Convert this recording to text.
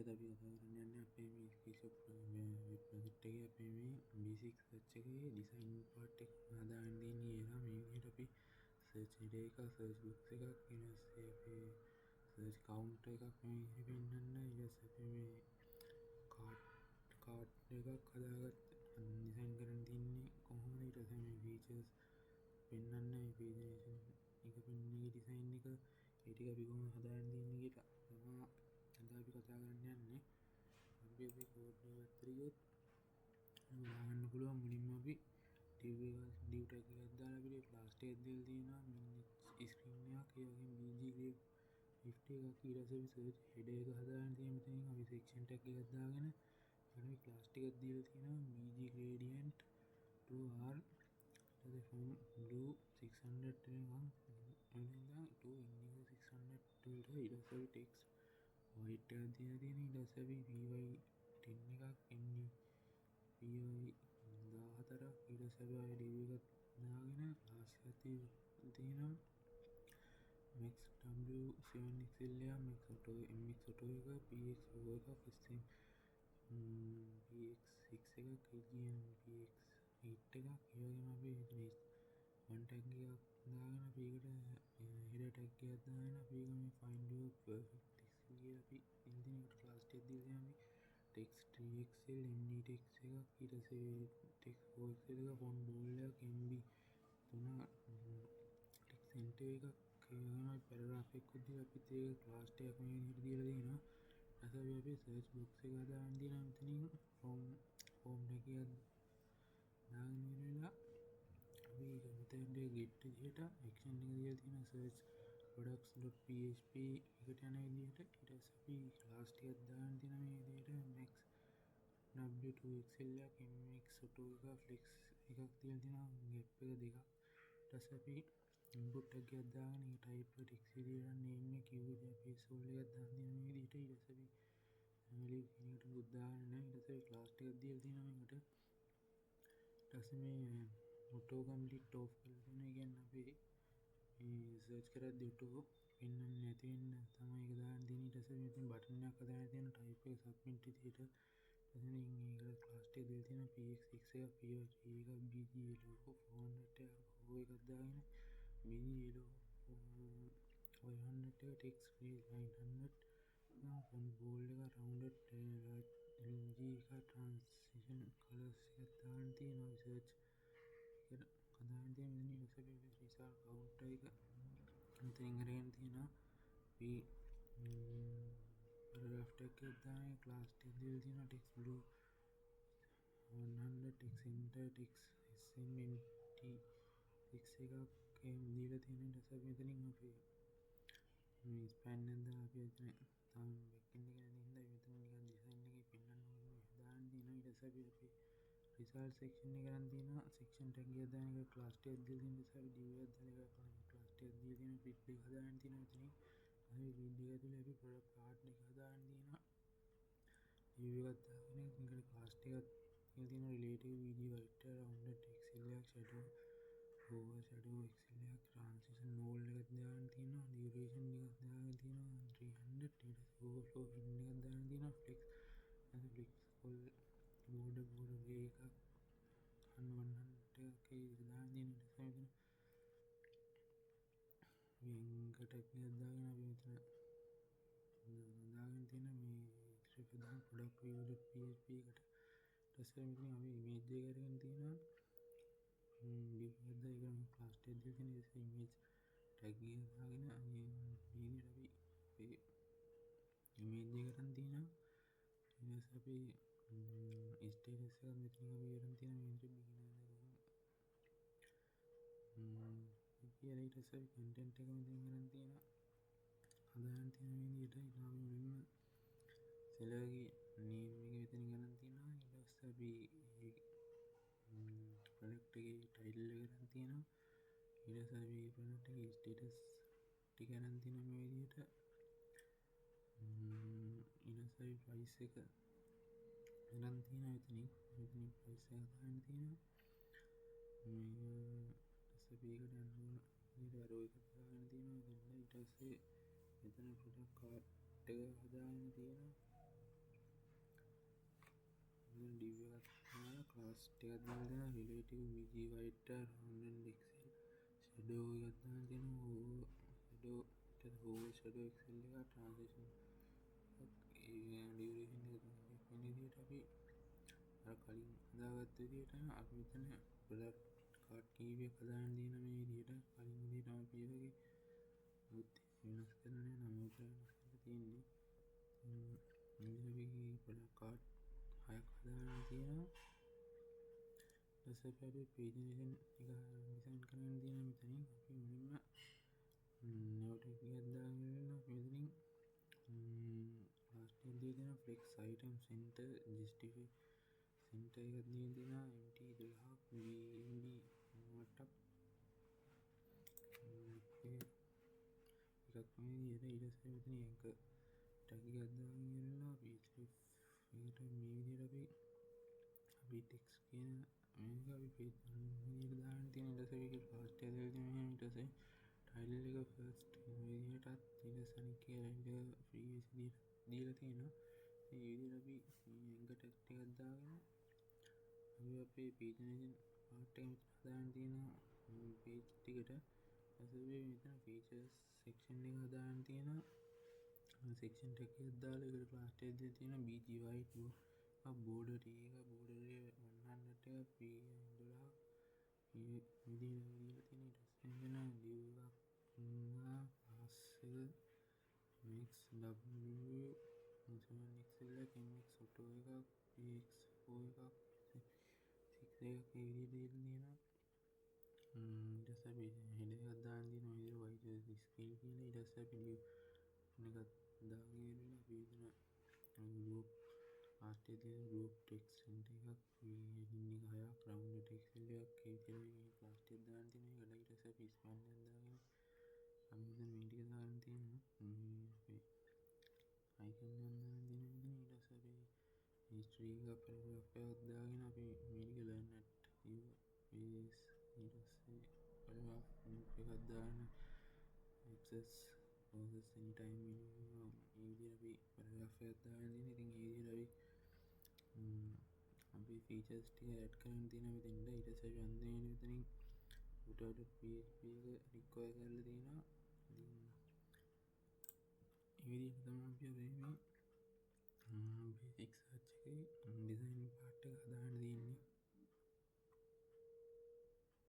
අද අපි කතා කරන්න යන්නේ අපේ මේ ස්පේස්ෂොප් වෙබ් ප්‍රොජෙක්ට් එකේ අපේ මේ B6 සර්ච් එකේ ඩිසයින් පාර්ට් එක හදාගන්න තියෙන්නේ. ඒලා මේ විදිහට අපි සර්ච් හෙඩර් එක, සර්ච් බොක්ස් එකක්, ඊට පස්සේ අපේ සර්ච් කවුන්ටර් එකක් මේ විදිහට පෙන්නන්න. ඊට පස්සේ අපි මේ කාඩ් එකක් හදාගත්ත ඩිසයින් කරන්න තියෙන්නේ කොහොමද. ඊට පස්සේ මේ ෆීචර්ස් පෙන්නන්න, මේ ප්‍රෙසන්ටේෂන් එක පෙන්වන්නේ ඩිසයින් එක, ඒ ටික අපි කොහොමද හදාගන්න තියෙන්නේ කියලා තමයි අද අපි කතා කරන්න යන්නේ. අපි කෝඩ් එක පැත්තට ගියොත් හොයාගන්න පුළුවන්. මුලින්ම අපි div tag එකක් දාලා අපිට class එකක් දීලා තියෙනවා, min screen එකක්, ඒ වගේම bg grade 50 එකක්. ඊට පස්සේ අපි search header එක හදාගන්න තියෙන මෙතනින් අපි section tag එකක් දාගෙන ඊට class එකක් දීලා තියෙනවා bg gradient to r from blue 600 එකක් ඉඳන් to indigo 600 වලට. ඊට පස්සේ අපි text white එකක් දීලා තියෙනවා. ඊට පස්සේ අපි py 10 එකක්, py 14ක්. ඊට පස්සේ අපි ආයෙ div එකක් දාගෙන class එකක් තියෙනවා max w7 xl එක, max auto mx auto එක, px logo එකක්, stem px6 එකක්, agn px8 එකක්. ඒ වගේම අපි one tag එකක් දාගෙන අපි ඒකට header tag එකක් දාගෙන අපි ඒක මේ find your perfect text කියලා අපි ඉන්දින එකට class එකක් දීලා තියෙනවා. අපි text 3xl md text එකක්, ඊට පස්සේ text 4xl එක, font bold එකක්, mb 3 text center එකක්, ඒ වගේම paragraph එකක් දීලා අපිත් ඒක class එකක් මේ විදිහට දීලා තියෙනවා. ඊට පස්සේ අපි search box එක දාන්න තියෙනවා මෙතනින් form tag එකක් දාගෙන ඉවරලා අපි මෙතෙන්ට get විදිහට action එක දීලා තියෙනවා search products.php එකට යන විදිහට. ඊට පස්සේ අපි class ටිකක් දාන්න තියෙනවා මේ විදිහට max w2xl එකක්, mx auto එකක්, flex එකක් දීලා තියෙනවා, gap එක දෙකක්. ඊට පස්සේ අපි input tag එකක් දාගෙන ඒ type එක text විදිහට name එක කිව්වද අපි sol එකක් දාන්න තියෙනවා මේ විදිහට. ඊට පස්සේ අපි value කෙනෙකුට මුත් දාන්න නැහැ. ඊට පස්සේ class ටිකක් දීලා තියෙනවා මේකට. ඊට පස්සේ මේ auto complete off කරලා තියෙනවා. ඒ කියන්නේ අපි මේ search කරද්දී auto පෙන්වන්නේ නැති වෙන්න තමයි ඒක දාන්න තියෙන්නේ. ඊට පස්සේ මෙතන බටන් එකක් හදාගෙන තියෙන type එක submit විදිහට. එතනින් ඒකට class එක දීලා තියෙනවා px6 එක, py3 එක, bg logo 400 එක, o එකක් දාගෙන bg logo 500 එක, text 900 font bold එක, rounded lg එක, transition colors එකක් දාන්න තියෙනවා. search එකට හදාගෙන තියෙන මෙතන. ඊට පස්සේ අපි result counter එක මෙතනින් අරගෙන තියෙනවා. අපි paragraph tag එකක් දාගෙන class එකක් දීලා තියෙනවා text blue 100, text center, text smnt 6 එකක් එහෙම දීලා තියෙනවා. ඊට පස්සේ මෙතනින් අපි මේ span එක දාලා අපි එතන තාම backend එක නැති හින්දා මෙතන නිකන් design එකේ පෙන්නන්න ඕනේ දාන්න තියෙනවා. ඊට පස්සේ අපි result section එක ගන්න තියෙනවා. section tag එක දාන එක class එකක් දීලා තියෙන නිසා අපි div එකක් දාලා ඒක class එකක් දීලා තියෙනවා. grid එක හදාගන්න තියෙනවා මෙතනින්. අපි grid එක ඇතුලේ අපි product card එක හදාගන්න තියෙනවා. div එකක් දාගෙන මේකට class එකක් දීලා තියෙනවා relative video editor, rounded xl එකක්, shadow overshadow xl එකක්, transition null එකක් දාන්න තියෙනවා, duration එකක් දාගෙන තියෙනවා 300. ඊට පස්සේ overflow in එකක් දාන්න තියෙනවා, flex border way එකක් 100 එකක් ඒක දාන්න තියෙනවා. ඊට පස්සේ මෙතන මේ tag එකක් දාගෙන අපි මෙතන දාගෙන තියෙන මේ ඉතිරි දාන product view.php එකට. ඊට පස්සේ මෙතන අපි image එක අරගෙන තියෙනවා div එකක් දාගෙන class එකක් දීලා තියෙන නිසා image tag එක දාගෙන මේ විදිහට අපි අපේ image එක ගන්න තියෙනවා. ඊට පස්සේ අපි status එක මෙතනින් අපි ගන්න තියෙන මේ විදිහට ඊට පස්සේ අපි content එක මෙතනින් ගන්න තියෙනවා හදාගන්න තියෙන මේ විදිහට. ඊට අපි මුලින්ම seller ගේ name එක මෙතනින් ගන්න තියෙනවා. ඊට පස්සේ අපි product එකේ title එක ගන්න තියෙනවා. ඊට පස්සේ අපි product එකේ status ටික ගන්න තියෙනවා මේ විදිහට. ඊට පස්සේ අපි price එක ගන්න තියෙනවා මෙතනින් price එක ගන්න තියෙනවා. මේ ඊට පස්සේ අපි ඒකට යන්න ඕන විදිහට arrow එකක් දාගෙන තියෙනවා. ඊට පස්සේ මෙතන product card එක හදාගෙන තියෙනවා. ඩිව් එකක් තියෙනවා ක්ලාස් එකක් දාලා තියෙනවා relative BG white rounded excel shadow එකක් දාලා තියෙනවා shadow shadow excel එක transition duration එක වෙන විදිහට අපි අර කලින් හදාගත්ත විදිහට අපි මෙතන product card කීපයක් හදාගෙන තියෙන මේ විදිහට කලින් විදිහටම අපි ඒ වගේ වෙනස් කරන්නේ නම් විතරයි වෙනස් කරලා තියෙන්නේ මේ product card හයක් හදාගෙන තියෙනවා ඊට පස්සේ අපි page nation එක ඩිසයින් කරන්න තියෙනවා මෙතනින් අපි මුලින්ම note එකක් දාගෙන අපි මෙතනින් last එක දී දෙන flex item center justify center එකක් දී දෙනවා MT 12ක් BMB 8ක් එකක් මේ විදිහට ඊට පස්සේ මෙතන anchor tag එකක් දාගෙන ඉන්නවා page එකට මේ විදිහට අපි text කියන මේක අපි page විදිහට දාන්න තියෙන ඊට පස්සේ ඒක fast එක දෙන්න මෙහෙම ඊට පස්සේ title එක first විදිහටත් ඊට පස්සේ අනිත් එක free විදිහට දීලා තියෙනවා ඒ විදිහට අපි anchor tag ටිකක් දාගෙන අපි අපේ page nation part එක මෙතන දාන්න තියෙනවා page ටිකට ඊට මෙතන features section එක දාන්න තියෙනවා section එකක් දාලා ඒකට class tag දෙන්න තියෙනවා BG white border එක border එක 100 එක P12 මේ විදිහට දීලා තියෙන ඊට පස්සේ වෙන div එකක් class එක max w excel එක mx auto එකක් px4 එකක් 6 එකක් ඒ විදිහට දීලා තියෙනවා ඊට පස්සේ අපි header එකක් දාන්න තියෙනවා මේ විදිහට white scale කියලා ඊට පස්සේ අපි div එකක් දාගෙන ඉන්න අපි එතන group last එක තියෙන group text center එකක් heading එක 6ක් rounded excel එකක් ඒ විදිහට මේ class ටික දාන්න තියෙනවා ඒකට ඊට පස්සේ අපි span එකක් දාගෙන අපි මෙතන මේ ටික දාන්න තියෙනවා අපේ icon එක දාන්න තියෙනවා ඊට පස්සේ අපි history එක paragraph එකක් දාගෙන අපි මේ ටික learn at you is ඊට පස්සේ paragraph එකක් දාගෙන access process anytime minimum ඒ විදිහට අපි paragraph එකක් දාගෙන තියෙනවා ඉතින් ඒ විදිහට අපි features ටික add කරන්න තියෙනවා මෙතෙන්ට ඊට පස්සේ අපි අන්තිමේදී මෙතනින් footer.php එක require කරලා තියෙනවා ඉතින් ඒ විදිහට තමයි අපි මේ basic search එකේ design part එක හදාන්න තියෙන්නේ